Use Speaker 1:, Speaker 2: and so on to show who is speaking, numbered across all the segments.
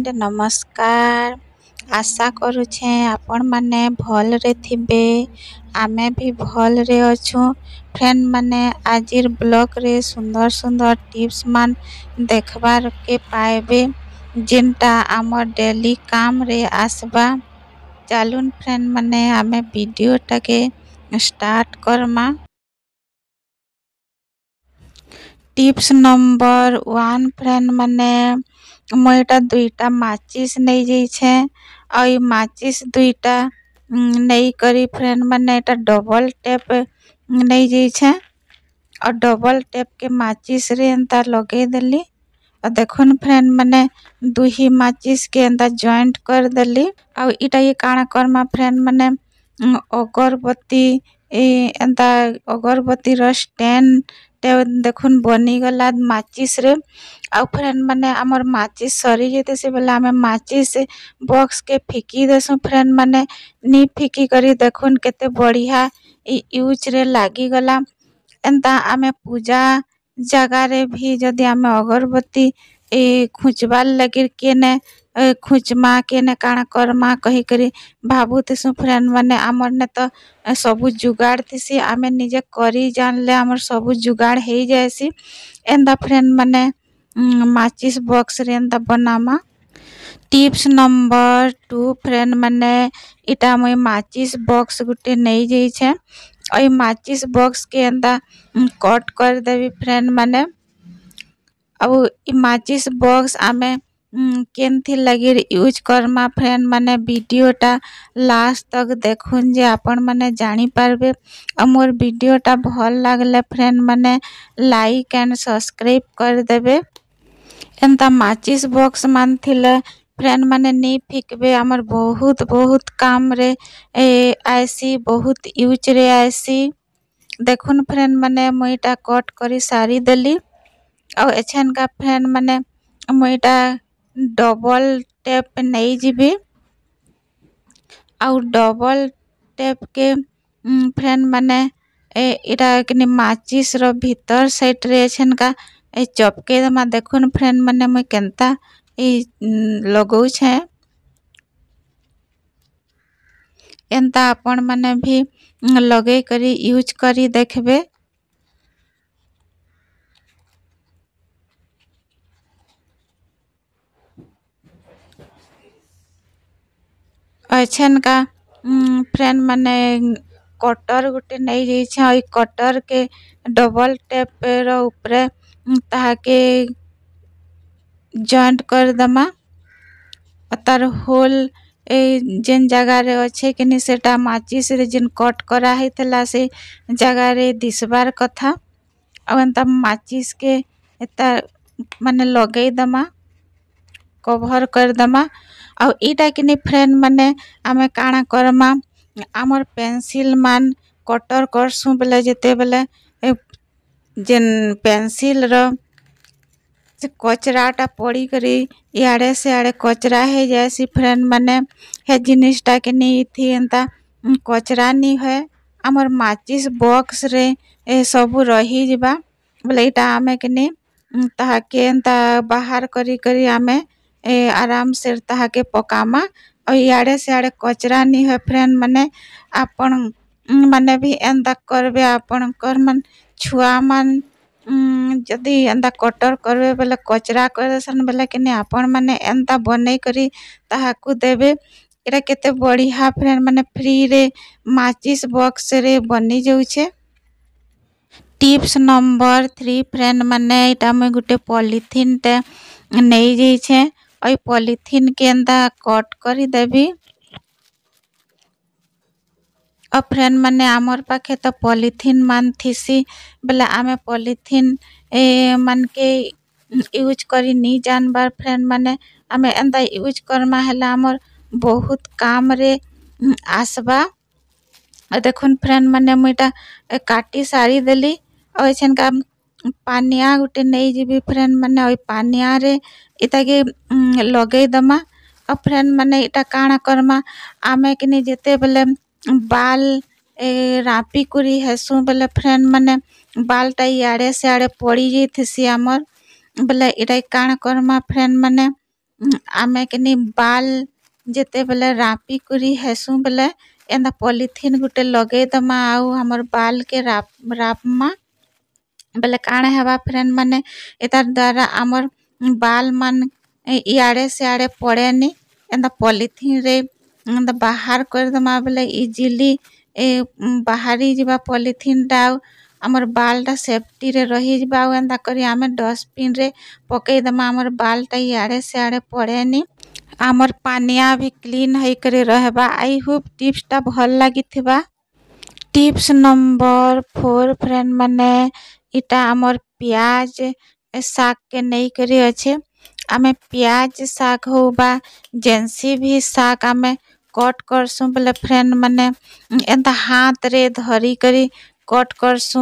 Speaker 1: Friend नमस्कार। आशा करुछे आपण माने भलरे थिबे। आमे भी भलरे अछु। फ्रेंड माने आजिर ब्लॉग रे सुंदर सुंदर टिप्स मान देखबार के पाएबे जिनटा आमर डेली काम रे आसबा। चालून फ्रेंड माने आमे वीडियो टाके start Karma. Tips number 1 friend माने मोटा दुईटा माचिस नहीं जाइछे। आई माचिस दुईटा नहीं करी फ्रेंड माने एटा डबल टेप नहीं जाइछे और डबल टेप के माचिस रे एंता लगे देली। और देखुन फ्रेंड माने दुही माचिस के एंता जॉइंट कर देली। और इटा ये काना करमा फ्रेंड माने अगरबत्ती एंता अगरबत्ती रो स्टैंड देखुन बनी गला माचिस रे। आ फ्रेंड माने हमर माचिस सरी जेते से बेला हमें माचिस बॉक्स के फिकी देसु फ्रेंड माने नी फिकी करी देखुन केते बढ़िया यूज रे लागी गला। एंता आमे पूजा जगह रे भी जदि आमे अगरबत्ती खुचबार लगी केने खुचमा केने काना करमा कही करी भाबुतेसु फ्रेंड माने आमर ने तो सबु जुगाड़ थिसी। आमे निजे करी जानले आमर सबु जुगाड़ हेई जायसी। एंदा फ्रेंड माने माचिस बॉक्स रे एंता बनामा। टिप्स नंबर 2 फ्रेंड माने इटा मुई माचिस बॉक्स गुटे नहीं जाइछे। ओई माचिस बॉक्स के एंता कट कर देबी फ्रेंड माने। अब इ माचिस बॉक्स आमे केनथी लगी यूज करमा फ्रेंड माने वीडियोटा लास्ट तक देखुन जे आपण माने जानी पारबे। मोर वीडियोटा भल लागले फ्रेंड माने लाइक एंड सब्सक्राइब कर देबे। एंता माचिस बॉक्स मान थिले फ्रेंड माने नी फिकबे हमर बहुत बहुत काम रे आईसी बहुत यूज रे आईसी। देखुन फ्रेंड माने मुईटा कट करी सारी देली। और एछन का फ्रेंड माने मुईटा डबल टेप नहीं जीबी। और डबल टेप के फ्रेंड माने इटा किनी माचिस रो भीतर साइड रे एछन का चपके दमा। देखुन फ्रेंड माने मुई केनता लगौ छे। एंता आपण माने भी लगे करी यूज करी देखबे। एछन का फ्रेंड माने कटर गुटे नहीं जाइछे। ओई कटर के डबल टेप रो ऊपरे ताके जॉइंट कर दमा। तार होल जेन जगह रे अच्छे कि सेटा माचिस रे जिन कट करा हेतला से जगह रे दिसबार कथा। और एंता माचिस के एता माने लगे दमा कवर कर दमा। और इटा किनी फ्रेंड माने आमे काना करमा आमर पेंसिल मान कटर करसु बेले जेते बेले जेन पेंसिल रो कचराटा पड़ी करी याड़े से आड़े कचरा है जैसी फ्रेंड माने हे जिनिसटा के नी थी एंता कचरा नी है। हमर माचिस बॉक्स रे सबु रही जिबा बोले इटा आमे के नी ताहाके एंता बाहर करी करी आमे आराम से ताहाके पकामा। और याड़े से आड़े कचरा नी है फ्रेंड माने आपण माने भी एंता करबे। आपण कर मन छुआ मान जदि एंता कटर करबे बेले कचरा करसन बेले कि आपण माने एंता बनै करी ताहाकू देबे। एटा केते बढ़िया फ्रेंड माने फ्री रे माचिस बॉक्स रे बनी जाउछे। टिप्स नंबर 3 फ्रेंड माने इटा में गुटे पॉलिथीन टे नहीं जाइछे। ओई पॉलिथीन के एंता कट करी देबी। और फ्रेंड माने आमर पाखे तो पॉलिथीन मान थिसी बेले आमे पॉलिथीन मान के यूज करी नी जानबार फ्रेंड माने आमे एंता यूज करमा हैला आमर बहुत काम रे आसबा। देखुन फ्रेंड माने मुईटा काटी सारी देली। और एछन का पानिया गुटे नहीं जीबी फ्रेंड माने ओई पानिया रे इता के लगे दमा। और फ्रेंड माने इटा काना करमा आमे किनी जेते बेले बाल रापी कुरी हेसु बेले फ्रेंड माने बालटा याड़े से आड़े पड़ी जाइथिसी आमर बेले इटा काना करमा फ्रेंड माने आमे केनी बाल जेते बेले रापी करी हेसु बेले एंदा पॉलिथीन गुटे लगे दमा आउ हमर बाल के रापमा बेले काणे हेबा फ्रेंड माने एतार द्वारा हमर बाल मान इयाड़े सियाड़े पड़ेनी एंदा पॉलिथीन रे एंदा बाहर कर दमा बेले इजीली बाहरी जिबा पॉलिथीन डाउ हमर बाल टा सेफ्टी रे रही जिबा एंदा करी आमे डस्टबिन रे पकई दमा हमर बाल टा इयाड़े सियाड़े पड़ेनी हमर पानिया भी क्लीन है करे रहबा। आई होप टिप्स टा भल लागिथिबा। टिप्स नंबर 4 फ्रेंड माने इटा हमर प्याज साग के नहीं करी अच्छे आमे प्याज साग होबा जेंसी भी साग आमे कट करसु बोले फ्रेंड माने एंता हाथ रे धरी करी कट करसु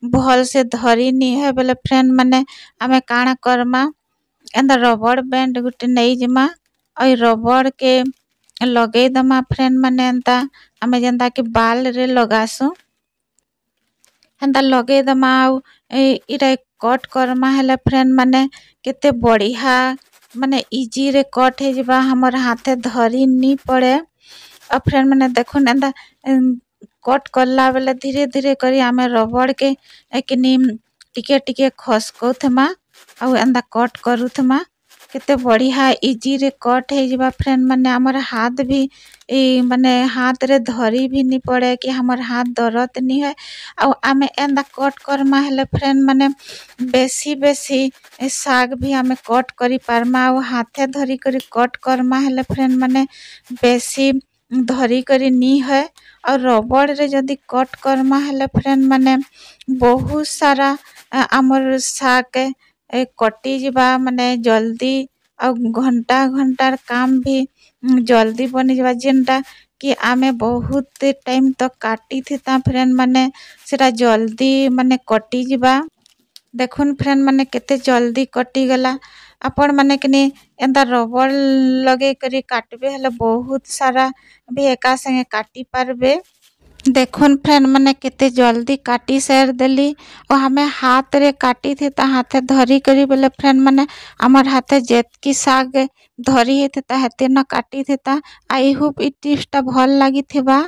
Speaker 1: भल से धरी नी है बोले फ्रेंड माने आमे काना करमा एंता रबड़ बैंड गुटे नहीं जमा और रबड़ के लगे दमा फ्रेंड माने एंता आमे जेंता कि बाल रे लगासु एंता लगे दमा इरा कट करमा हेले फ्रेंड माने केते बढ़िया माने इजी रे कट हे जिबा हमर हाथे धरी नी पड़े। और फ्रेंड माने देखुन एंता कट करला बेले धीरे धीरे करी आमे रबड़ के एकनी टिके टिके खसकोथमा आउ एंता कट करूथमा केते बढ़िया इजी रे कट हे जिबा फ्रेंड माने हमर हाथ भी माने हाथ रे धरी भी नी पड़े कि हमर हाथ दरद नी है आउ आमे एंदा कट करमा हेले फ्रेंड माने बेसी बेसी साग भी आमे कट करी पारमा आउ हाथे धरी करी कट करमा हेले फ्रेंड माने बेसी धरी करी नी है और रबड़ रे जदी कट करमा हेले फ्रेंड माने बहुत सारा हमर साग कटी जिबा माने जल्दी और घंटा घंटार काम भी जल्दी बनी जिबा जेनटा कि आमे बहुत टाइम तक काटी थिता फ्रेंड माने सेटा जल्दी माने कटी जिबा। देखुन फ्रेंड माने केते जल्दी कटी गला आपण माने कनी एंता रबड़ लगे करी काटबे हले बहुत सारा भी एका संगे काटी पारबे। देखुन फ्रेंड माने केते जल्दी काटी सेर देली और हमें हाथ रे काटी थे ता हाथे धरी करी बोले फ्रेंड माने हमर हाथे जेतकी साग धरी हे ता हेते न काटी थे ता। आई होप इ टिप्स टा भल लागी थिबा।